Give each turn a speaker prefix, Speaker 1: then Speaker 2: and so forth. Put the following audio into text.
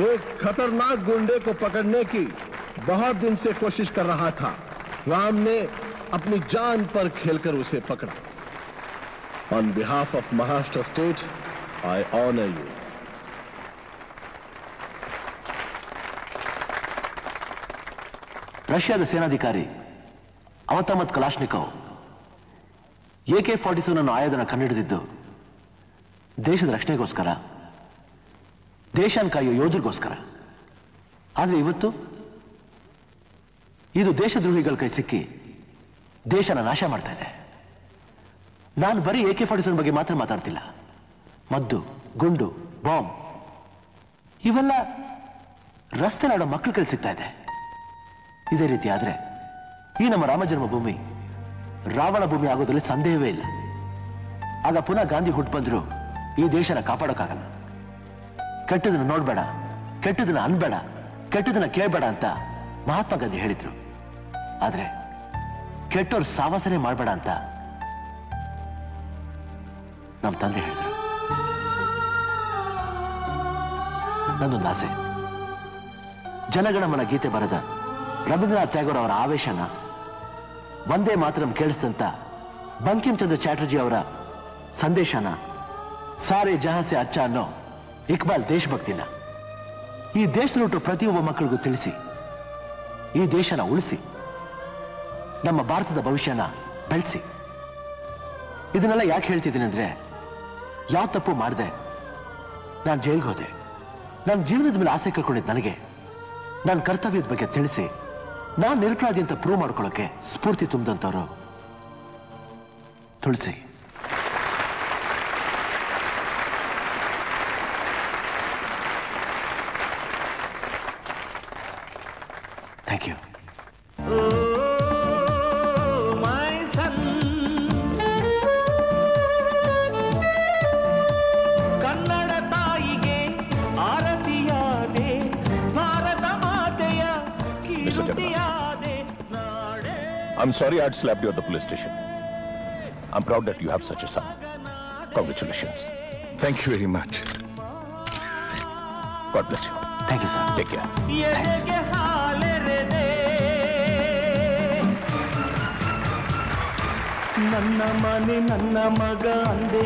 Speaker 1: एक खतरनाक गुंडे को पकड़ने की बहुत दिन से कोशिश कर रहा था। राम ने अपनी जान पर खेलकर उसे पकड़ा। On behalf of Maharashtra state I honour you.
Speaker 2: ರಷ್ಯಾದ ಸೇನಾಧಿಕಾರಿ ಅವತಮತ್ ಕಲಾಶ್ನಿಕೋವ್ AK-47 ಆಯುಧನ ಕಂಡುಹಿಡಿದಿದ್ದು ದೇಶದ ರಕ್ಷಣೆಗೋಸ್ಕರ, ದೇಶನ ಕಾಯೋ ಯೋಧರಿಗೋಸ್ಕರ. ಆದರೆ ಇವತ್ತು ಇದು ದೇಶದ್ರೋಹಿಗಳ ಕೈ ಸಿಕ್ಕಿ ದೇಶನ ನಾಶ ಮಾಡ್ತಾ ಇದೆ. ನಾನು ಬರೀ AK-47 ಬಗ್ಗೆ ಮಾತ್ರ ಮಾತಾಡ್ತಿಲ್ಲ. ಮದ್ದು, ಗುಂಡು, ಬಾಂಬ್ ಇವೆಲ್ಲ ರಸ್ತೆಲಾಡೋ ಮಕ್ಕಳ ಕೈ ಸಿಗ್ತಾ ಇದೆ. ಇದೇ ರೀತಿ ಆದ್ರೆ ಈ ನಮ್ಮ ರಾಮ ಜನ್ಮಭೂಮಿ ರಾವಣ ಭೂಮಿ ಆಗೋದ್ರಲ್ಲಿ ಸಂದೇಹವೇ ಇಲ್ಲ. ಆಗ ಪುನಃ ಗಾಂಧಿ ಹುಟ್ಟು ಬಂದ್ರು ಈ ದೇಶನ ಕಾಪಾಡೋಕ್ಕಾಗಲ್ಲ. ಕೆಟ್ಟದನ್ನ ನೋಡ್ಬೇಡ, ಕೆಟ್ಟದನ್ನ ಅನ್ಬೇಡ, ಕೆಟ್ಟದನ್ನ ಕೇಳಬೇಡ ಅಂತ ಮಹಾತ್ಮ ಗಾಂಧಿ ಹೇಳಿದ್ರು. ಆದ್ರೆ ಕೆಟ್ಟವ್ರು ಸಾವಾಸನೆ ಮಾಡಬೇಡ ಅಂತ ನಮ್ಮ ತಂದೆ ಹೇಳಿದ್ರು. ನಂದೊಂದು ಆಸೆ, ಜನಗಣಮನ ಗೀತೆ ಬರೆದ ರವೀಂದ್ರನಾಥ್ ಟ್ಯಾಗೋರ್ ಅವರ ಆವೇಶನ ಒಂದೇ ಮಾತರಂ ಕೇಳಿಸಿದಂತ ಬಂಕಿಂ ಚಂದ್ರ ಚಾಟರ್ಜಿ ಅವರ ಸಂದೇಶನ ಸಾರೆ ಜಹಾಸೆ ಅಚ್ಚ ಅನ್ನೋ ಇಕ್ಬಾಲ್ ದೇಶಭಕ್ತಿನ ಈ ದೇಶದಲ್ಲಿ ಹುಟ್ಟೋ ಪ್ರತಿಯೊಬ್ಬ ಮಕ್ಕಳಿಗೂ ತಿಳಿಸಿ ಈ ದೇಶನ ಉಳಿಸಿ ನಮ್ಮ ಭಾರತದ ಭವಿಷ್ಯನ ಬೆಳೆಸಿ. ಇದನ್ನೆಲ್ಲ ಯಾಕೆ ಹೇಳ್ತಿದ್ದೀನಿ ಅಂದ್ರೆ, ಯಾವ ತಪ್ಪು ಮಾಡಿದೆ, ನಾನು ಜೈಲ್ಗೆ ಹೋದೆ, ನನ್ನ ಜೀವನದ ಮೇಲೆ ಆಸೆ ಕಳ್ಕೊಂಡಿದ್ದು ನನಗೆ ನನ್ನ ಕರ್ತವ್ಯದ ಬಗ್ಗೆ ತಿಳಿಸಿ ನಾನು ನಿರಪರಾಧಿ ಅಂತ ಪ್ರೂವ್ ಮಾಡ್ಕೊಳ್ಳೋಕೆ ಸ್ಫೂರ್ತಿ ತುಂಬಿದಂಥವ್ರು Tulsi. Thank you.
Speaker 1: I'm sorry I'd slapped you at the police station. I'm proud that you have such a son. Congratulations.
Speaker 3: Thank you very much.
Speaker 1: God bless you.
Speaker 2: Thank you, sir.
Speaker 1: Take care.
Speaker 2: Thanks.
Speaker 4: ನನ್ನ ಮನೆ ನನ್ನ ಮಗ ಅಂದೆ